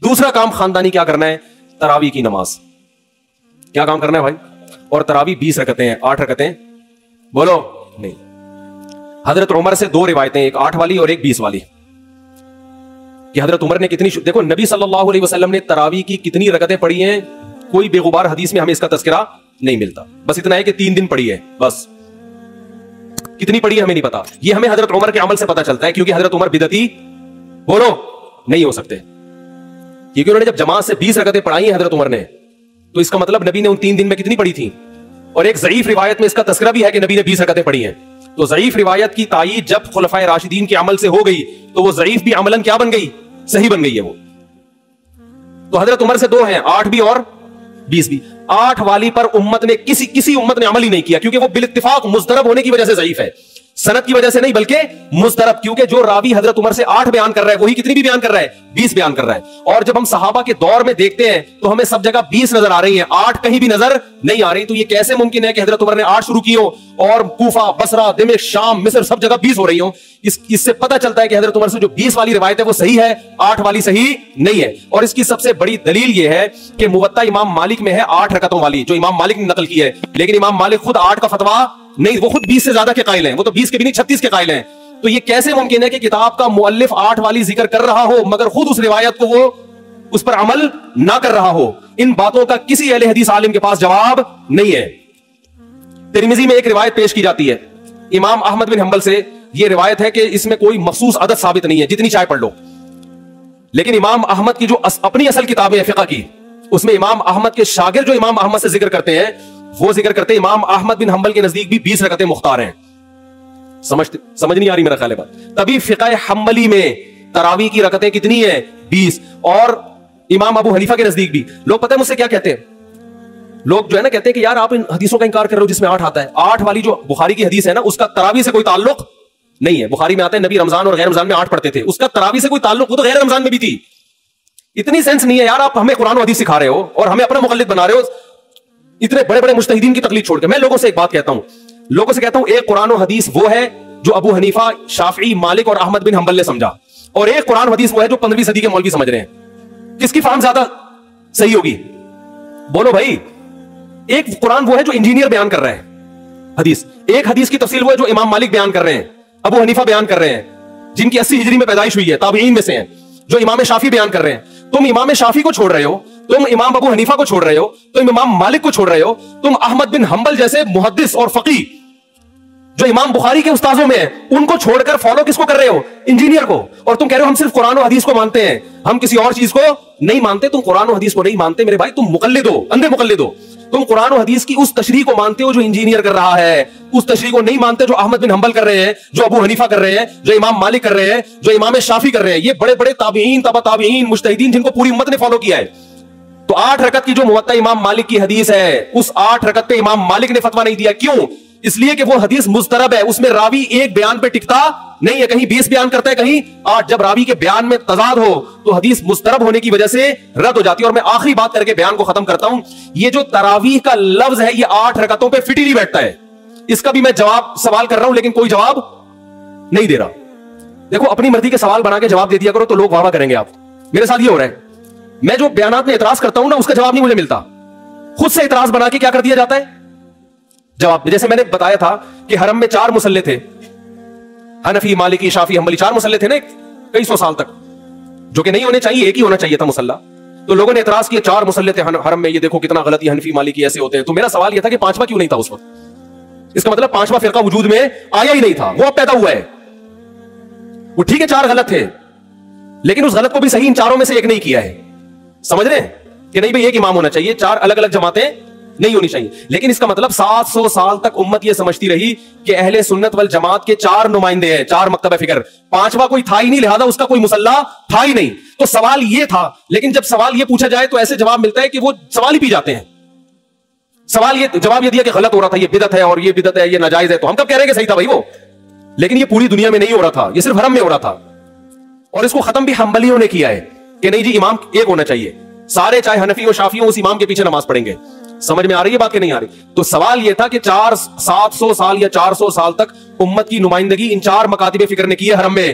دوسرا کام خاندانی کیا کرنا ہے؟ تراویح کی نماز. کیا کام کرنا ہے بھائی؟ اور تراویح 20 رکعتیں ہیں, 8 رکعتیں بولو نہیں. حضرت عمر سے 2 روایتیں, ایک 8 والی اور ایک 20 والی, کہ حضرت عمر نے کتنی, دیکھو نبی صلی اللہ علیہ وسلم نے تراویح کی کتنی رکعتیں پڑھی ہیں, کوئی بے غبار حدیث میں ہمیں اس کا تذکرہ نہیں ملتا. بس اتنا ہے کہ 3 دن پڑھی ہے, بس کتنی پڑھی ہے ہمیں نہیں پتا. یہ ہمیں حضرت عمر کے عمل سے پتا چلتا ہے, کیونکہ حضرت عمر بدعتی بولو نہیں ہو سکتے, کیونکہ انہوں نے جب جماعت سے 20 رکعتیں پڑھائی ہیں حضرت عمر نے, تو اس کا مطلب نبی نے ان 3 دن میں کتنی پڑھی تھی. اور ایک ضعیف روایت میں اس کا تذکرہ بھی ہے کہ نبی نے 20 رکعتیں پڑھی ہیں. تو ضعیف روایت کی تائید جب خلفائے راشدین کے عمل سے ہو گئی تو وہ ضعیف بھی عملاً کیا بن گئی؟ صحیح بن گئی ہے وہ. تو حضرت عمر سے 2 ہیں, 8 بھی اور 20 بھی. 8 والی پر امت نے کسی امت نے عمل ہی نہیں کیا, کیونکہ وہ بالاتفاق مضطرب ہونے کی وجہ سے ضعیف ہے, سند کی وجہ سے نہیں بلکہ مضطرب. کیونکہ جو راوی حضرت عمر سے 8 بیان کر رہا ہے وہی کتنی بھی بیان کر رہا ہے؟ 20 بیان کر رہا ہے. اور جب ہم صحابہ کے دور میں دیکھتے ہیں تو ہمیں سب جگہ 20 نظر آ رہی ہیں, 8 کہیں بھی نظر نہیں آ رہی. تو یہ کیسے ممکن ہے کہ حضرت عمر نے 8 شروع کی ہو اور کوفہ, بصرہ, دمشق, شام, مصر سب جگہ 20 ہو رہی ہوں؟ اس سے پتہ چلتا ہے کہ حضرت عمر سے جو 20 والی روایت ہے وہ صحیح ہے, 8 والی صحیح نہیں ہے. اور اس کی سب سے بڑی دلیل یہ ہے کہ موطا امام مالک میں ہے 8 رکعتوں والی, جو امام مالک نے نقل کی ہے. لیکن امام مالک خود 8 کا فتویٰ نہیں, وہ خود 20 سے زیادہ کے قائل ہیں, وہ تو 20 کے بھی نہیں 36 کے قائل ہیں. تو یہ کیسے ممکن ہے کہ کتاب کا مؤلف 8 والی ذکر کر رہا ہو مگر خود اس روایت کو وہ اس پر عمل نہ کر رہا ہو؟ ان باتوں کا کسی اہل حدیث عالم کے پاس جواب نہیں ہے. ترمذی میں ایک روایت پیش کی جاتی ہے امام احمد بن حنبل سے, یہ روایت ہے کہ اس میں کوئی مخصوص عدد ثابت نہیں ہے, جتنی چاہے پڑھ لو. لیکن امام احمد کی جو اپنی اصل کتابیں ہیں فقہ کی, اس میں امام احمد کے شاگرد جو امام احمد سے ذکر کرتے ہیں وہ ذکر کرتے ہیں امام احمد بن حنبل کے نزدیک بھی 20 رکعتیں مختار ہیں. سمجھ نہیں آ رہی میرا خیال ہے بات. تبھی فقہ حنبلی میں تراویح کی رکعتیں کتنی ہیں؟ 20. اور امام ابو حنیفہ کے نزدیک بھی. لوگ پتہ ہے مجھ سے کیا کہتے ہیں؟ لوگ جو ہے نا کہتے ہیں کہ یار آپ ان حدیثوں کا انکار کر رہے ہو جس میں 8 آتا ہے. 8 والی جو بخاری کی حدیث ہے نا اس کا تراویح سے کوئی تعلق نہیں ہے. بخاری میں آتا ہے نبی رمضان اور غیر رمضان میں 8 پڑھتے تھے, اس کا تراویح سے کوئی تعلق, وہ تو غیر رمضان میں بھی تھی. اتنی سینس نہیں ہے یار, آپ ہمیں قرآن و حدیث سکھا رہے ہو اور ہمیں اپنا مقلد بنا رہے ہو اتنے بڑے بڑے مجتہدین کی تقلید چھوڑ کے. میں لوگوں سے ایک بات کہتا ہوں, ایک قرآن و حدیث وہ ہے جو ابو حنیفہ, شافعی, مالک اور احمد بن حنبل نے سمجھا, اور ایک قرآن و حدیث وہ ہے جو 15ویں صدی کے مولوی سمجھ رہے ہیں. کس کی فہم زیادہ صحیح ہوگی؟ بولو بھائی. ایک قرآن وہ ہے جو انجینئر بیان کر رہا ہے حدیث, ایک حدیث کی تفصیل وہ ہے جو امام مالک بیان کر رہے ہیں, ابو حنیفہ بیان کر رہے ہیں جن کی 80 ہجری میں پیدائش ہوئی ہے, تابعین میں سے ہیں, جو امام شافعی بیان کر رہے ہیں. تم امام شافعی کو چھوڑ رہے ہو, تم امام ابو حنیفہ کو چھوڑ رہے ہو, تم امام مالک کو چھوڑ رہے ہو, تم احمد بن حنبل جیسے محدث اور فقیہ جو امام بخاری کے استاذوں میں ہیں ان کو چھوڑ کر فالو کس کو کر رہے ہو؟ انجینئر کو. اور تم کہہ رہے ہو ہم صرف قرآن و حدیث کو مانتے ہیں, ہم کسی اور چیز کو نہیں مانتے. تم قرآن و حدیث کو نہیں مانتے میرے بھائی, تم مقلد ہو, اندھے مقلد ہو. تم قرآن و حدیث کی اس تشریح کو مانتے ہو جو انجینئر کر رہا ہے, اس تشریح کو نہیں مانتے جو احمد بن حنبل کر رہے ہیں, جو ابو حنیفہ کر رہے ہیں, جو امام مالک کر رہے ہیں, جو امام شافعی کر رہے ہیں. یہ بڑے بڑے تابعین, تبع تابعین, مجتہدین جن کو پوری امت نے فالو کیا ہے. تو 8 رکعت کی جو موطا امام مالک کی حدیث ہے, اس 8 رکعت پہ امام مالک نے فتویٰ نہیں دیا. کیوں؟ اس لیے کہ وہ حدیث مضطرب ہے, اس میں راوی ایک بیان پہ ٹکتا نہیں ہے, کہیں 20 بیان کرتا ہے, کہیں 8. جب راوی کے بیان میں تضاد ہو تو حدیث مضطرب ہونے کی وجہ سے رد ہو جاتی ہے. اور میں آخری بات کر کے بیان کو ختم کرتا ہوں, یہ جو تراویح کا لفظ ہے یہ 8 رکعتوں پہ فٹ ہی نہیں بیٹھتا ہے. اس کا بھی میں سوال کر رہا ہوں لیکن کوئی جواب نہیں دے رہا. دیکھو اپنی مرضی کے سوال بنا کے جواب دے دیا کرو تو لوگ واہ واہ کریں گے. آپ میرے ساتھ یہ ہو رہا ہے, میں جو بیانات میں اعتراض کرتا ہوں نا اس کا جواب نہیں مجھے ملتا, خود سے اعتراض بنا کے کیا کر دیا جاتا ہے جواب. جیسے میں نے بتایا تھا کہ حرم میں 4 مصلے تھے, حنفی, مالکی, شافعی, حنبلی, 4 مصلے تھے نا کئی سو سال تک, جو کہ نہیں ہونے چاہیے, ایک ہی ہونا چاہیے تھا مصلہ. تو لوگوں نے اعتراض کیا 4 مصلے تھے حرم میں, یہ دیکھو کتنا غلط, یہ حنفی مالکی ایسے ہوتے ہیں. تو میرا سوال یہ تھا کہ 5واں کیوں نہیں تھا اس وقت؟ اس کا مطلب 5واں فرقہ وجود میں آیا ہی نہیں تھا, وہ اب پیدا ہوا ہے. وہ ٹھیک ہے 4 غلط تھے لیکن اس غلط کو بھی صحیح ان 4 میں سے ایک نہیں کیا ہے. سمجھ رہے ہیں کہ نہیں بھائی ایک امام ہونا چاہیے, 4 الگ الگ جماعتیں نہیں ہونی چاہیے. لیکن اس کا مطلب 700 سال تک امت یہ سمجھتی رہی کہ اہل سنت والجماعت کے 4 نمائندے ہیں, 4 مکتب فکر, 5واں کوئی تھا ہی نہیں, لہذا اس کا کوئی مصلہ تھا ہی نہیں. تو سوال یہ تھا, لیکن جب سوال یہ پوچھا جائے تو ایسے جواب ملتا ہے کہ وہ سوال ہی پی جاتے ہیں. سوال یہ جواب یہ دیا کہ غلط ہو رہا تھا, یہ بدعت ہے, اور یہ بدعت ہے, یہ ناجائز ہے. تو ہم کب کہہ رہے ہیں کہ صحیح تھا بھائی وہ, لیکن یہ پوری دنیا میں نہیں ہو رہا تھا, یہ صرف حرم میں ہو رہا تھا. اور اس کو ختم بھی حنبلیوں نے کیا ہے کہ نہیں جی امام ایک ہونا چاہیے, سارے چاہے حنفی ہو شافعی ہو اس امام کے پیچھے نماز پڑھیں گے. سمجھ میں آ رہی ہے بات کہ نہیں آ رہی؟ تو سوال یہ تھا کہ 700 سال یا 400 سال تک امت کی نمائندگی ان 4 مکاتب فکر نے کی ہے حرم میں,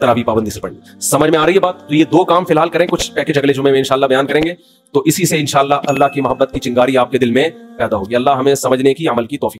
تراویح پابندی سے پڑھنی. سمجھ میں آ رہی ہے بات؟ تو یہ 2 کام فی الحال کریں, کچھ پیکج اگلے جمعے میں انشاءاللہ بیان کریں گے, تو اسی سے انشاءاللہ اللہ کی محبت کی چنگاری آپ کے دل میں پیدا ہوگی. اللہ ہمیں سمجھنے کی, عمل کی توفیق